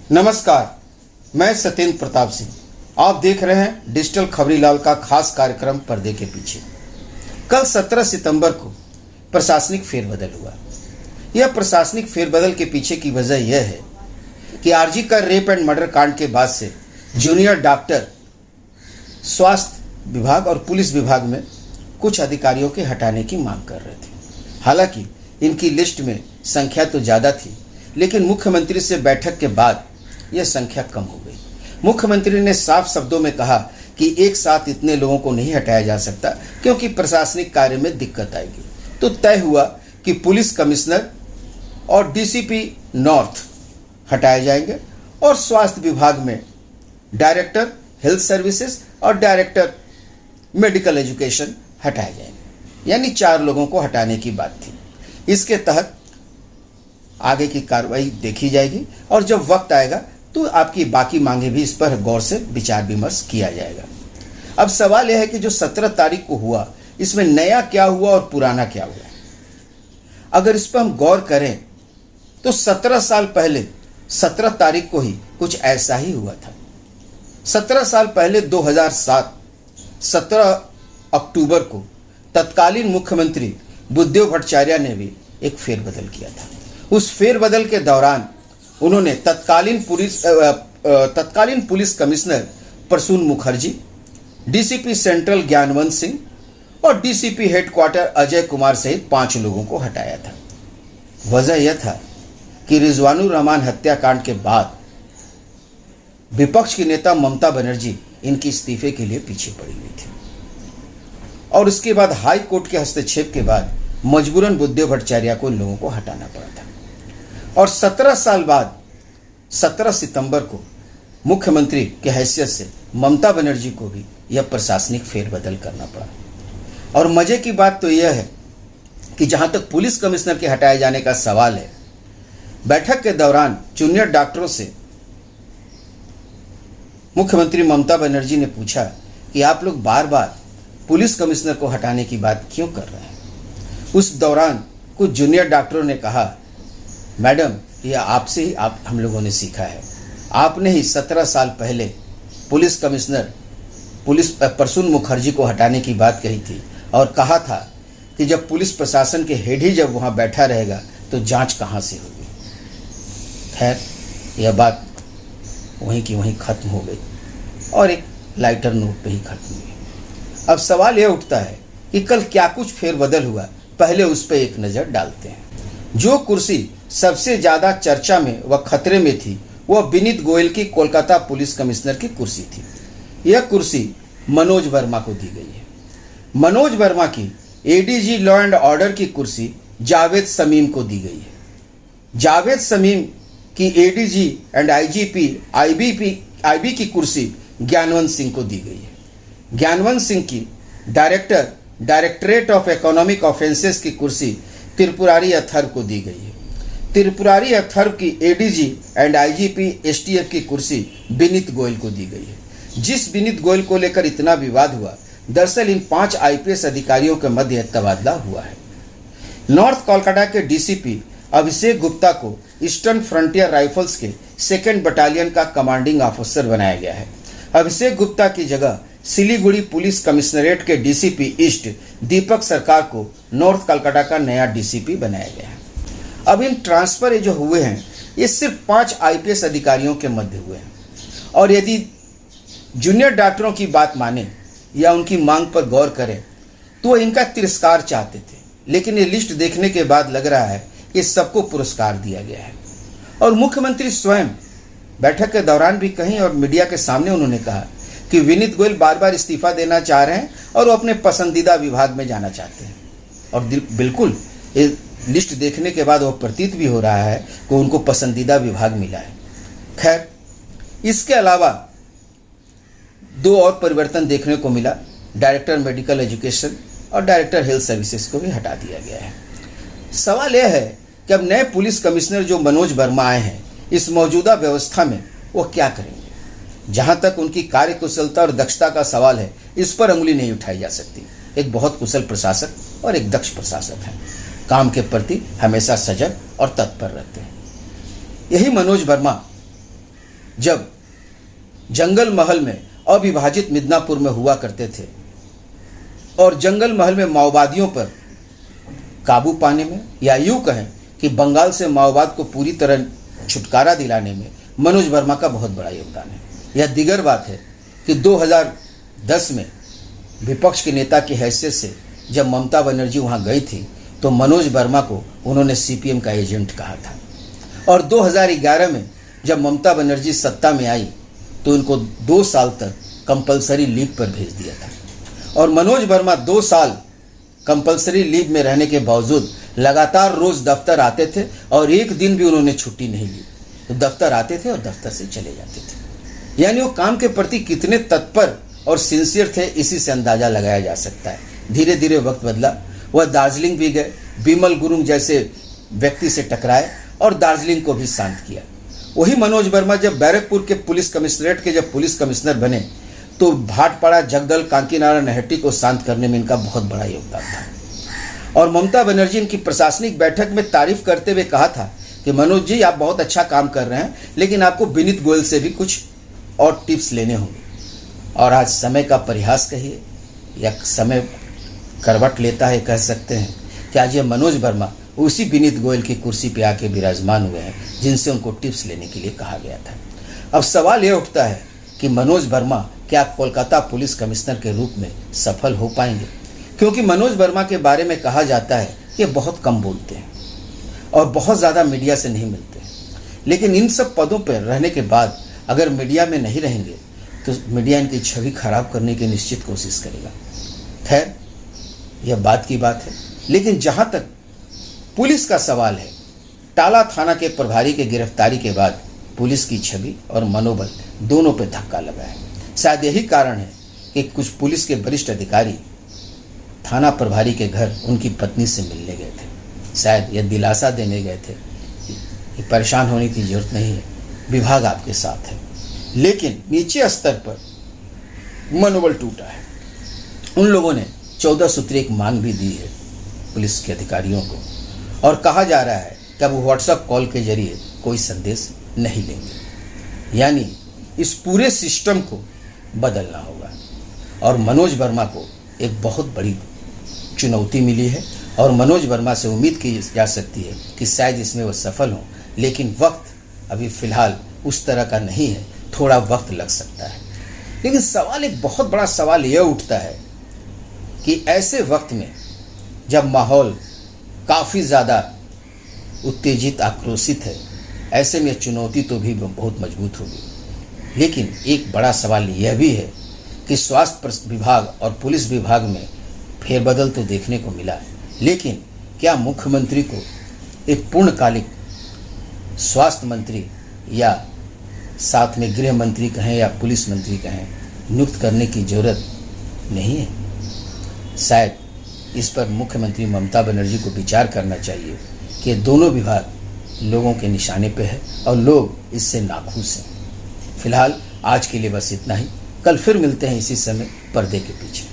नमस्कार, मैं सत्येंद्र प्रताप सिंह। आप देख रहे हैं डिजिटल खबरीलाल का खास कार्यक्रम पर्दे के पीछे। कल 17 सितंबर को प्रशासनिक फेरबदल हुआ। यह प्रशासनिक फेरबदल के पीछे की वजह यह है कि आरजी का रेप एंड मर्डर कांड के बाद से जूनियर डॉक्टर स्वास्थ्य विभाग और पुलिस विभाग में कुछ अधिकारियों के हटाने की मांग कर रहे थे। हालांकि इनकी लिस्ट में संख्या तो ज़्यादा थी, लेकिन मुख्यमंत्री से बैठक के बाद यह संख्या कम हो गई। मुख्यमंत्री ने साफ शब्दों में कहा कि एक साथ इतने लोगों को नहीं हटाया जा सकता क्योंकि प्रशासनिक कार्य में दिक्कत आएगी। तो तय हुआ कि पुलिस कमिश्नर और डीसीपी नॉर्थ हटाए जाएंगे और स्वास्थ्य विभाग में डायरेक्टर हेल्थ सर्विसेज और डायरेक्टर मेडिकल एजुकेशन हटाए जाएंगे। यानी 4 लोगों को हटाने की बात थी। इसके तहत आगे की कार्रवाई देखी जाएगी और जब वक्त आएगा तो आपकी बाकी मांगे भी इस पर गौर से विचार विमर्श किया जाएगा। अब सवाल यह है कि जो 17 तारीख को हुआ, इसमें नया क्या हुआ और पुराना क्या हुआ। अगर इस पर हम गौर करें तो 17 साल पहले 17 तारीख को ही कुछ ऐसा ही हुआ था। 17 साल पहले 2007 17 अक्टूबर को तत्कालीन मुख्यमंत्री बुद्धदेव भट्टाचार्य ने भी एक फेरबदल किया था। उस फेरबदल के दौरान उन्होंने तत्कालीन police commissioner Prasun Mukherjee, DCP central Gyanwant Singh और डीसीपी हेडक्वार्टर अजय कुमार सहित 5 लोगों को हटाया था। वजह यह था कि रिजवानुर रहमान हत्याकांड के बाद विपक्ष की नेता ममता बनर्जी इनकी इस्तीफे के लिए पीछे पड़ी हुई थी और उसके बाद हाई कोर्ट के हस्तक्षेप के बाद मजबूरन बुद्धदेव भट्टाचार्य को इन लोगों को हटाना पड़ा था। और 17 साल बाद 17 सितंबर को मुख्यमंत्री के हैसियत से ममता बनर्जी को भी यह प्रशासनिक फेरबदल करना पड़ा। और मजे की बात तो यह है कि जहां तक पुलिस कमिश्नर के हटाए जाने का सवाल है, बैठक के दौरान जूनियर डॉक्टरों से मुख्यमंत्री ममता बनर्जी ने पूछा कि आप लोग बार बार पुलिस कमिश्नर को हटाने की बात क्यों कर रहे हैं। उस दौरान कुछ जूनियर डॉक्टरों ने कहा, मैडम यह आपसे ही हम लोगों ने सीखा है। आपने ही 17 साल पहले पुलिस कमिश्नर प्रसून मुखर्जी को हटाने की बात कही थी और कहा था कि जब पुलिस प्रशासन के हेड ही जब वहाँ बैठा रहेगा तो जांच कहाँ से होगी। खैर, यह बात वहीं की वहीं ख़त्म हो गई और एक लाइटर नोट पे ही ख़त्म हुई। अब सवाल यह उठता है कि कल क्या कुछ फेरबदल हुआ, पहले उस पर एक नज़र डालते हैं। जो कुर्सी सबसे ज़्यादा चर्चा में व खतरे में थी वह विनीत गोयल की कोलकाता पुलिस कमिश्नर की कुर्सी थी। यह कुर्सी मनोज वर्मा को दी गई है। मनोज वर्मा की एडीजी लॉ एंड ऑर्डर की कुर्सी जावेद समीम को दी गई है। जावेद समीम की एडीजी एंड आईजीपी आईबी की कुर्सी ज्ञानवंत सिंह को दी गई है। ज्ञानवंत सिंह की डायरेक्टरेट ऑफ इकोनॉमिक ऑफेंसेस की कुर्सी त्रिपुरारी अथर्व को दी गई है। त्रिपुरारी अथर्व की एडीजी एंड आईजीपी एसटीएफ की कुर्सी विनीत गोयल को दी गई है। जिस विनीत गोयल को लेकर इतना विवाद हुआ, दरअसल इन 5 आईपीएस अधिकारियों के मध्य तबादला हुआ है। नॉर्थ कोलकाता के डीसीपी अभिषेक गुप्ता को ईस्टर्न फ्रंटियर राइफल्स के 2nd बटालियन का कमांडिंग ऑफिसर बनाया गया है। अभिषेक गुप्ता की जगह सिलीगुड़ी पुलिस कमिश्नरेट के डीसीपी ईस्ट दीपक सरकार को नॉर्थ कोलकाता का नया डीसीपी बनाया गया है। अब इन ट्रांसफर जो हुए हैं ये सिर्फ 5 आईपीएस अधिकारियों के मध्य हुए हैं और यदि जूनियर डॉक्टरों की बात माने या उनकी मांग पर गौर करें तो इनका तिरस्कार चाहते थे, लेकिन ये लिस्ट देखने के बाद लग रहा है कि सबको पुरस्कार दिया गया है। और मुख्यमंत्री स्वयं बैठक के दौरान भी कहीं और मीडिया के सामने उन्होंने कहा कि विनीत गोयल बार बार इस्तीफा देना चाह रहे हैं और वो अपने पसंदीदा विभाग में जाना चाहते हैं। और बिल्कुल ये लिस्ट देखने के बाद वो प्रतीत भी हो रहा है कि उनको पसंदीदा विभाग मिला है। खैर, इसके अलावा 2 और परिवर्तन देखने को मिला। डायरेक्टर मेडिकल एजुकेशन और डायरेक्टर हेल्थ सर्विसेज को भी हटा दिया गया है। सवाल यह है कि अब नए पुलिस कमिश्नर जो मनोज वर्मा आए हैं, इस मौजूदा व्यवस्था में वो क्या करेंगे। जहां तक उनकी कार्यकुशलता और दक्षता का सवाल है, इस पर उंगली नहीं उठाई जा सकती। एक बहुत कुशल प्रशासक और एक दक्ष प्रशासक है, काम के प्रति हमेशा सजग और तत्पर रहते हैं। यही मनोज वर्मा जब जंगल महल में अविभाजित मिदनापुर में हुआ करते थे और जंगल महल में माओवादियों पर काबू पाने में, या यूं कहें कि बंगाल से माओवाद को पूरी तरह छुटकारा दिलाने में मनोज वर्मा का बहुत बड़ा योगदान है। यह दिगर बात है कि 2010 में विपक्ष के नेता की हैसियत से जब ममता बनर्जी वहां गई थी तो मनोज वर्मा को उन्होंने सीपीएम का एजेंट कहा था, और 2011 में जब ममता बनर्जी सत्ता में आई तो उनको 2 साल तक कंपलसरी लीव पर भेज दिया था। और मनोज वर्मा 2 साल कंपलसरी लीव में रहने के बावजूद लगातार रोज दफ्तर आते थे और एक दिन भी उन्होंने छुट्टी नहीं ली। तो दफ्तर आते थे और दफ्तर से चले जाते थे। यानी वो काम के प्रति कितने तत्पर और सिंसियर थे, इसी से अंदाजा लगाया जा सकता है। धीरे धीरे वक्त बदला, वह दार्जिलिंग भी गए, बिमल गुरुंग जैसे व्यक्ति से टकराए और दार्जिलिंग को भी शांत किया। वही मनोज वर्मा जब बैरकपुर के पुलिस कमिश्नरेट के जब पुलिस कमिश्नर बने तो भाटपाड़ा, जगदल, कांकीनारा, नहट्टी को शांत करने में इनका बहुत बड़ा योगदान था। और ममता बनर्जी इनकी प्रशासनिक बैठक में तारीफ करते हुए कहा था कि मनोज जी आप बहुत अच्छा काम कर रहे हैं, लेकिन आपको विनीत गोयल से भी कुछ और टिप्स लेने होंगे। और आज समय का परिहास कहिए या समय करवट लेता है, कह सकते हैं कि आज ये मनोज वर्मा उसी विनीत गोयल की कुर्सी पे आके विराजमान हुए हैं जिनसे उनको टिप्स लेने के लिए कहा गया था। अब सवाल ये उठता है कि मनोज वर्मा क्या कोलकाता पुलिस कमिश्नर के रूप में सफल हो पाएंगे, क्योंकि मनोज वर्मा के बारे में कहा जाता है कि बहुत कम बोलते हैं और बहुत ज़्यादा मीडिया से नहीं मिलते हैं। लेकिन इन सब पदों पर रहने के बाद अगर मीडिया में नहीं रहेंगे तो मीडिया इनकी छवि खराब करने की निश्चित कोशिश करेगा। खैर, यह बात की बात है। लेकिन जहाँ तक पुलिस का सवाल है, टाला थाना के प्रभारी के गिरफ्तारी के बाद पुलिस की छवि और मनोबल दोनों पर धक्का लगा है। शायद यही कारण है कि कुछ पुलिस के वरिष्ठ अधिकारी थाना प्रभारी के घर उनकी पत्नी से मिलने गए थे। शायद यह दिलासा देने गए थे कि परेशान होने की जरूरत नहीं है, विभाग आपके साथ है। लेकिन नीचे स्तर पर मनोबल टूटा है। उन लोगों ने 14 सूत्री एक मांग भी दी है पुलिस के अधिकारियों को, और कहा जा रहा है कि अब व्हाट्सएप कॉल के जरिए कोई संदेश नहीं लेंगे। यानी इस पूरे सिस्टम को बदलना होगा। और मनोज वर्मा को एक बहुत बड़ी चुनौती मिली है और मनोज वर्मा से उम्मीद की जा सकती है कि शायद इसमें वो सफल हों, लेकिन वक्त अभी फ़िलहाल उस तरह का नहीं है, थोड़ा वक्त लग सकता है। लेकिन सवाल, एक बहुत बड़ा सवाल यह उठता है कि ऐसे वक्त में जब माहौल काफ़ी ज़्यादा उत्तेजित, आक्रोशित है, ऐसे में चुनौती तो भी बहुत मजबूत होगी। लेकिन एक बड़ा सवाल यह भी है कि स्वास्थ्य विभाग और पुलिस विभाग में फेरबदल तो देखने को मिला, लेकिन क्या मुख्यमंत्री को एक पूर्णकालिक स्वास्थ्य मंत्री या साथ में गृह मंत्री कहें या पुलिस मंत्री कहें नियुक्त करने की जरूरत नहीं है? शायद इस पर मुख्यमंत्री ममता बनर्जी को विचार करना चाहिए कि दोनों विभाग लोगों के निशाने पे है और लोग इससे नाखुश हैं। फिलहाल आज के लिए बस इतना ही। कल फिर मिलते हैं इसी समय पर्दे के पीछे।